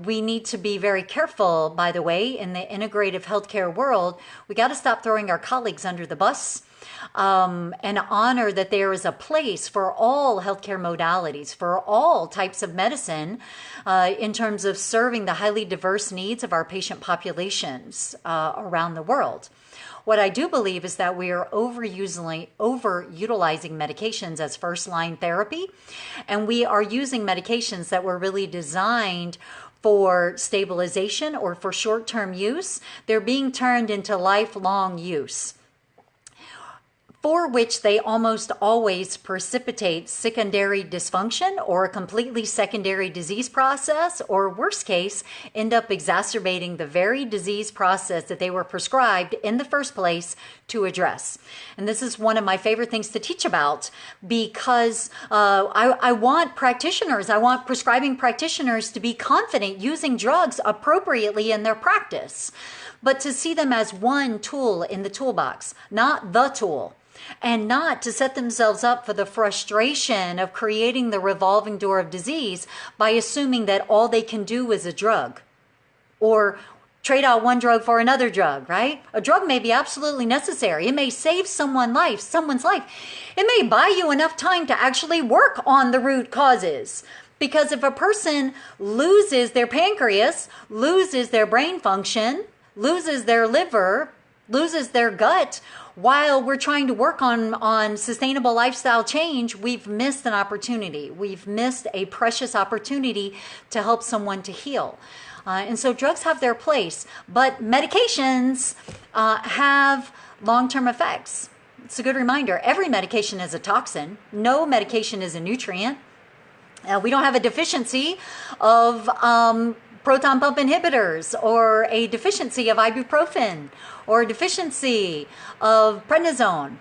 We need to be very careful, by the way, in the integrative healthcare world. We got to stop throwing our colleagues under the bus. And honor that there is a place for all healthcare modalities, for all types of medicine, in terms of serving the highly diverse needs of our patient populations around the world. What I do believe is that we are overutilizing medications as first-line therapy, and we are using medications that were really designed for stabilization or for short-term use. They're being turned into lifelong use, for which they almost always precipitate secondary dysfunction or a completely secondary disease process, or worst case, end up exacerbating the very disease process that they were prescribed in the first place to address. And this is one of my favorite things to teach about because I want prescribing practitioners to be confident using drugs appropriately in their practice, but to see them as one tool in the toolbox, not the tool. And not to set themselves up for the frustration of creating the revolving door of disease by assuming that all they can do is a drug or trade out one drug for another drug, right? A drug may be absolutely necessary. It may save someone's life. It may buy you enough time to actually work on the root causes. Because if a person loses their pancreas, loses their brain function, loses their liver, loses their gut, while we're trying to work on sustainable lifestyle change, we've missed an opportunity. We've missed a precious opportunity to help someone to heal. And so drugs have their place, but medications have long-term effects. It's a good reminder. Every medication is a toxin. No medication is a nutrient. We don't have a deficiency of proton pump inhibitors, or a deficiency of ibuprofen, or a deficiency of prednisone.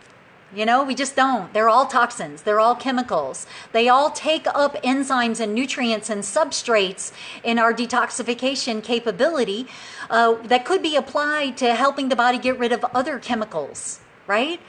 You know, we just don't. They're all toxins. They're all chemicals. They all take up enzymes and nutrients and substrates in our detoxification capability that could be applied to helping the body get rid of other chemicals, right?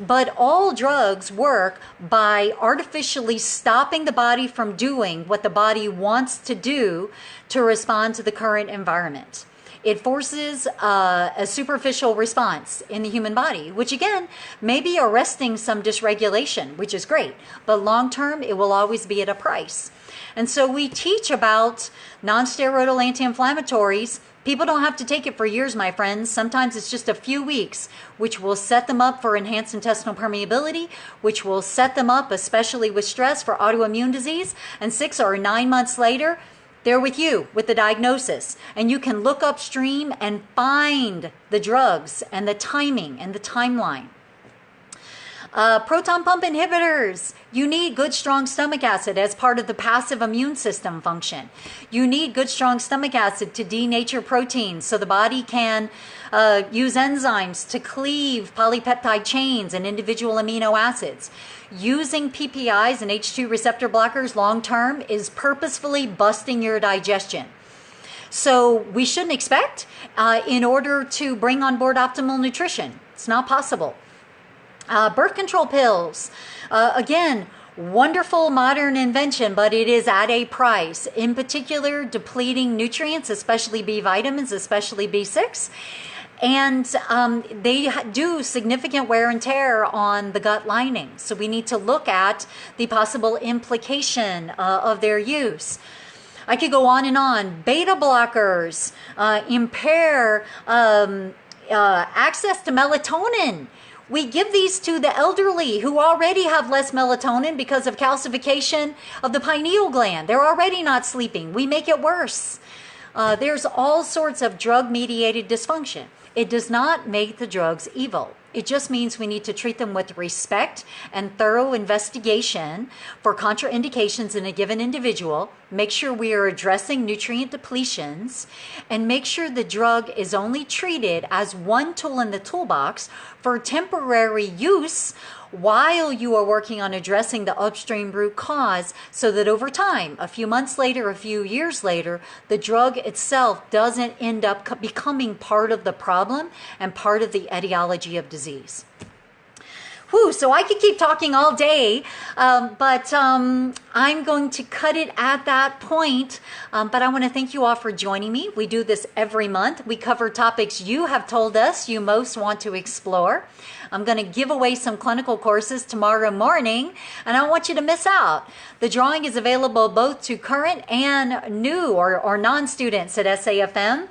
But all drugs work by artificially stopping the body from doing what the body wants to do to respond to the current environment. It forces a superficial response in the human body, which again, may be arresting some dysregulation, which is great, but long-term, it will always be at a price. And so we teach about non-steroidal anti-inflammatories. People don't have to take it for years, my friends. Sometimes it's just a few weeks, which will set them up for enhanced intestinal permeability, which will set them up, especially with stress, for autoimmune disease. And 6 or 9 months later, they're with you with the diagnosis. And you can look upstream and find the drugs and the timing and the timeline. Proton pump inhibitors. You need good, strong stomach acid as part of the passive immune system function. You need good, strong stomach acid to denature proteins so the body can use enzymes to cleave polypeptide chains and individual amino acids. Using PPIs and H2 receptor blockers long-term is purposefully busting your digestion. So we shouldn't expect in order to bring on board optimal nutrition. It's not possible. Birth control pills, again, wonderful modern invention, but it is at a price. In particular, depleting nutrients, especially B vitamins, especially B6. And they do significant wear and tear on the gut lining. So we need to look at the possible implication of their use. I could go on and on. Beta blockers impair access to melatonin. We give these to the elderly who already have less melatonin because of calcification of the pineal gland. They're already not sleeping. We make it worse. There's all sorts of drug-mediated dysfunction. It does not make the drugs evil. It just means we need to treat them with respect and thorough investigation for contraindications in a given individual, make sure we are addressing nutrient depletions, and make sure the drug is only treated as one tool in the toolbox for temporary use while you are working on addressing the upstream root cause, so that over time, a few months later, a few years later, the drug itself doesn't end up becoming part of the problem and part of the etiology of disease. Whew, so I could keep talking all day, but I'm going to cut it at that point. But I want to thank you all for joining me. We do this every month. We cover topics you have told us you most want to explore. I'm going to give away some clinical courses tomorrow morning, and I don't want you to miss out. The drawing is available both to current and new or non-students at SAFM.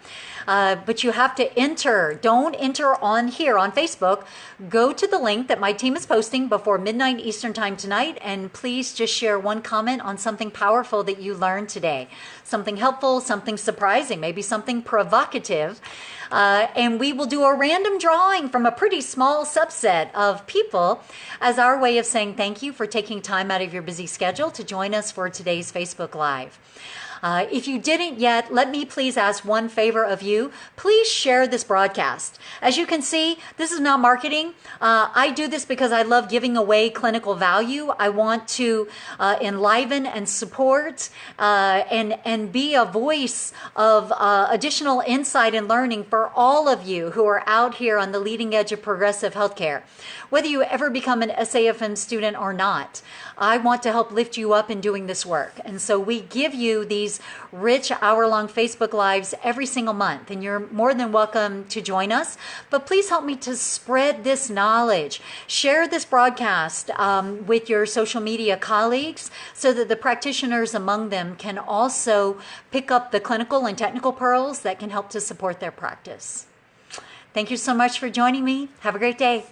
But you have to enter. Don't enter on here on Facebook. Go to the link that my team is posting before midnight Eastern time tonight, and please just share one comment on something powerful that you learned today. Something helpful, something surprising, maybe something provocative. And we will do a random drawing from a pretty small subset of people as our way of saying thank you for taking time out of your busy schedule to join us for today's Facebook Live. If you didn't yet, let me please ask one favor of you. Please share this broadcast. As you can see, this is not marketing. I do this because I love giving away clinical value. I want to enliven and support and be a voice of additional insight and learning for all of you who are out here on the leading edge of progressive healthcare. Whether you ever become an SAFM student or not, I want to help lift you up in doing this work. And so we give you these rich hour-long Facebook Lives every single month, and you're more than welcome to join us. But please help me to spread this knowledge. Share this broadcast with your social media colleagues so that the practitioners among them can also pick up the clinical and technical pearls that can help to support their practice. Thank you so much for joining me. Have a great day.